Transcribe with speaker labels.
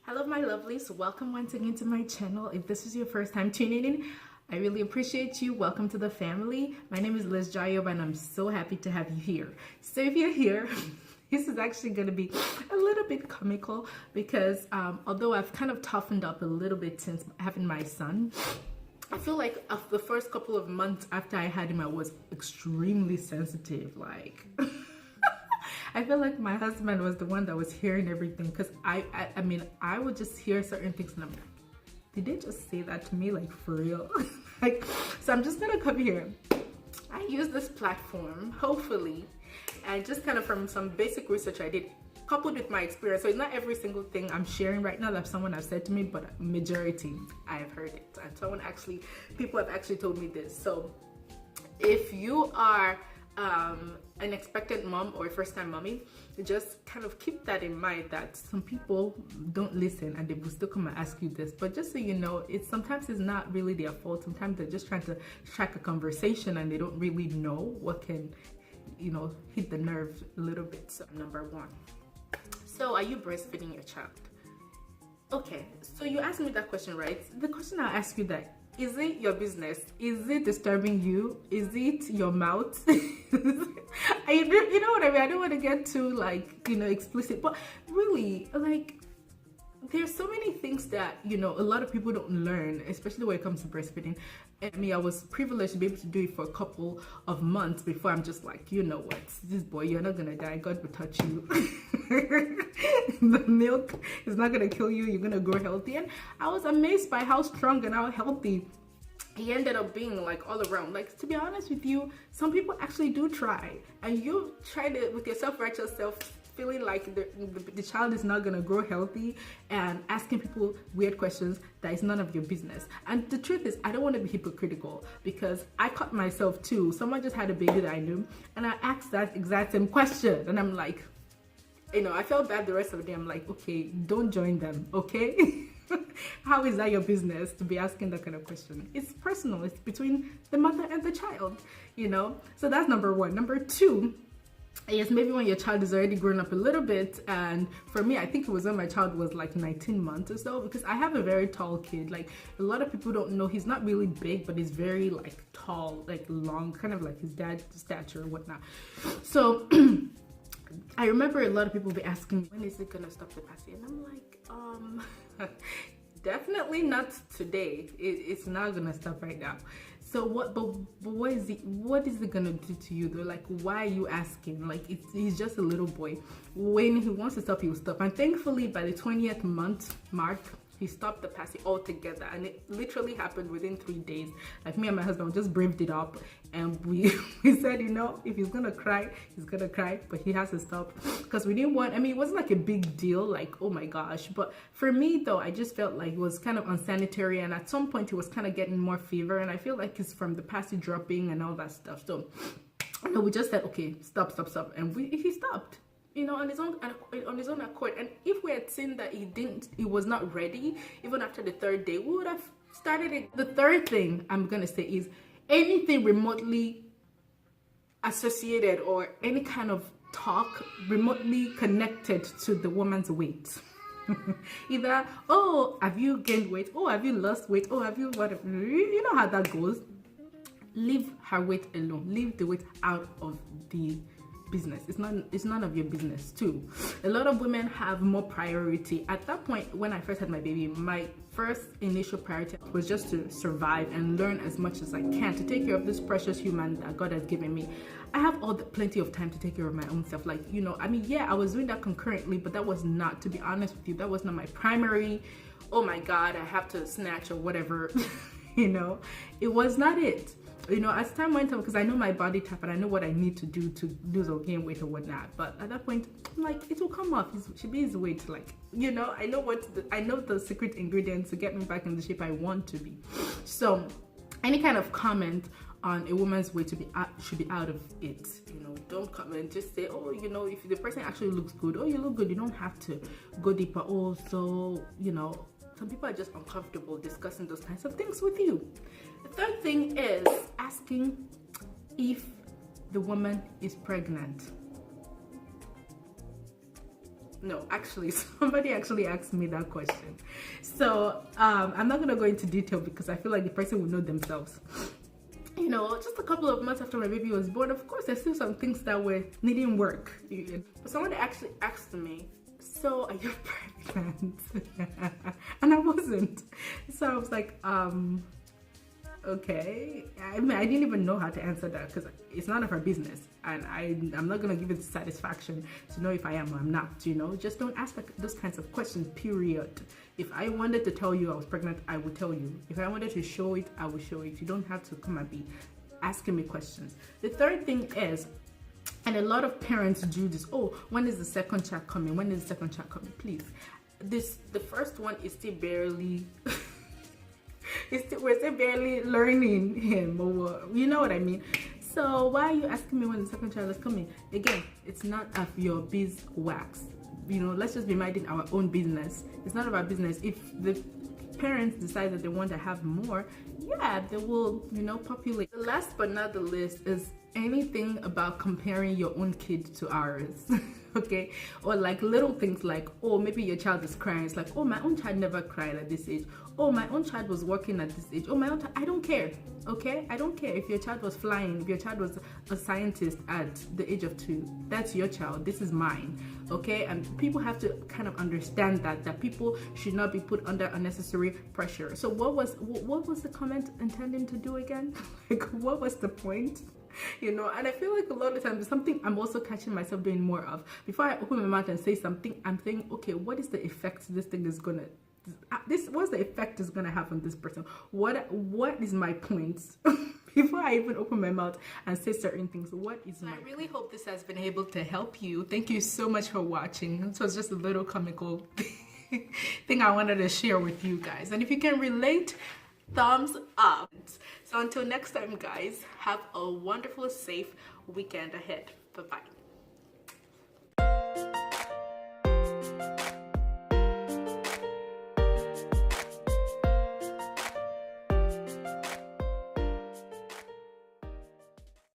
Speaker 1: Hello my lovelies, welcome once again to my channel. If this is your first time tuning in, I really appreciate you. Welcome to the family. My name is Liz Jayob and I'm so happy to have you here. So if you're here, this is actually going to be a little bit comical because although I've kind of toughened up a little bit since having my son, I feel like of the first couple of months after I had him, I was extremely sensitive. Like I feel like my husband was the one that was hearing everything because I mean, I would just hear certain things and I'm like, did they just say that to me, like for real? Like, so I'm just gonna come here. I use this platform, hopefully, and just kind of from some basic research I did, coupled with my experience. So it's not every single thing I'm sharing right now that someone has said to me, but majority I have heard it, and people have actually told me this. So if you are an expectant mom or a first-time mommy, just kind of keep that in mind that some people don't listen and they will still come and ask you this. But just so you know, sometimes it's not really their fault. Sometimes they're just trying to track a conversation and they don't really know what can, you know, hit the nerve a little bit. So number one, so are you breastfeeding your child? Okay, so you asked me that question, right? The question I'll ask you that, is it your business? Is it disturbing you? Is it your mouth? You know what I mean? I don't want to get too, like, you know, explicit, but really, like, there's so many things that, you know, a lot of people don't learn, especially when it comes to breastfeeding. I mean, I was privileged to be able to do it for a couple of months before I'm just like, you know what, this boy, you're not gonna die, God will touch you. The milk is not gonna kill you, you're gonna grow healthy. And I was amazed by how strong and how healthy he ended up being, like, all around. Like, to be honest with you, some people actually do try, and you tried it with your self-righteous self, feeling like the child is not gonna grow healthy and asking people weird questions that is none of your business. And the truth is, I don't want to be hypocritical because I caught myself too. Someone just had a baby that I knew and I asked that exact same question and I'm like, you know, I felt bad the rest of the day. I'm like, okay, don't join them, okay? How is that your business to be asking that kind of question? It's personal. It's between the mother and the child, you know? So that's number one. Number two, yes, maybe when your child is already grown up a little bit. And for me, I think it was when my child was like 19 months or so, because I have a very tall kid. Like, a lot of people don't know, he's not really big, but he's very, like, tall, like long, kind of like his dad's stature and whatnot. So I remember a lot of people be asking me, when is it gonna stop the passing? And I'm like, definitely not today. It's not gonna stop right now. So what? But what is it gonna do to you though? Like, why are you asking? Like, he's just a little boy. When he wants to stop, he will stop. And thankfully, by the 20th month mark, he stopped the passing altogether, and it literally happened within 3 days. Like, me and my husband just braved it up, and we said, you know, if he's gonna cry, he's gonna cry, but he has to stop, because we didn't want. I mean, it wasn't like a big deal, like, oh my gosh. But for me though, I just felt like it was kind of unsanitary, and at some point he was kind of getting more fever, and I feel like it's from the passy dropping and all that stuff. So, you know, we just said, okay, stop, and he stopped, you know, on his own accord. And if we had seen that he was not ready, even after the 3rd day, we would have started it. The third thing I'm gonna say is anything remotely associated or any kind of talk remotely connected to the woman's weight. Either, oh, have you gained weight? Oh, have you lost weight? Oh, have you whatever? You know how that goes. Leave her weight alone. Leave the weight out of the business. It's none of your business too. A lot of women have more priority. At that point, when I first had my baby, my first initial priority was just to survive and learn as much as I can to take care of this precious human that God has given me. I have plenty of time to take care of my own self. Like, you know, I mean, yeah, I was doing that concurrently, but that was not, to be honest with you, that was not my primary, oh my God, I have to snatch or whatever. You know, it was not it. You know, as time went on, because I know my body type and I know what I need to do to lose or gain weight or whatnot. But at that point, I'm like, it will come off. It should be his weight. Like, you know, I know the secret ingredients to get me back in the shape I want to be. So, any kind of comment on a woman's weight should be out of it. You know, don't comment. Just say, oh, you know, if the person actually looks good, oh, you look good. You don't have to go deeper. Oh, so, you know, some people are just uncomfortable discussing those kinds of things with you. The third thing is asking if the woman is pregnant. No, actually, somebody actually asked me that question. So I'm not gonna go into detail because I feel like the person will know themselves. You know, just a couple of months after my baby was born, of course, there's still some things that were needing work. But someone actually asked me, so are you pregnant? And I wasn't. So I was like, okay. I mean, I didn't even know how to answer that because it's none of her business, and I'm not gonna give it satisfaction to know if I am or I'm not. You know, just don't ask those kinds of questions. Period. If I wanted to tell you I was pregnant, I would tell you. If I wanted to show it, I would show it. You don't have to come and be asking me questions. The third thing is, and a lot of parents do this. Oh, when is the second child coming? When is the second child coming? Please, the first one is still barely. We're still barely learning him, or you know what I mean. So why are you asking me when the second child is coming? Again, it's not of your beeswax. You know, let's just be minding our own business. It's not of our business. If the parents decide that they want to have more, yeah, they will, you know, populate. The last but not the least is anything about comparing your own kid to ours. Okay, or like little things like, oh, maybe your child is crying. It's like, oh, my own child never cried at this age. Oh, my own child was working at this age. Oh, my own I don't care. Okay, I don't care if your child was flying, if your child was a scientist at the age of 2. That's your child. This is mine. Okay, and people have to kind of understand that people should not be put under unnecessary pressure. So what was the comment intending to do again? Like, what was the point? You know, and I feel like a lot of times there's something I'm also catching myself doing more of. Before I open my mouth and say something, I'm thinking, okay, what is the effect this thing is gonna what's the effect is gonna have on this person? What is my point? Before I even open my mouth and say certain things, what is my I really hope this has been able to help you. Thank you so much for watching. This was just a little comical thing I wanted to share with you guys. And if you can relate, thumbs up. So until next time, guys, have a wonderful, safe weekend ahead. Bye-bye.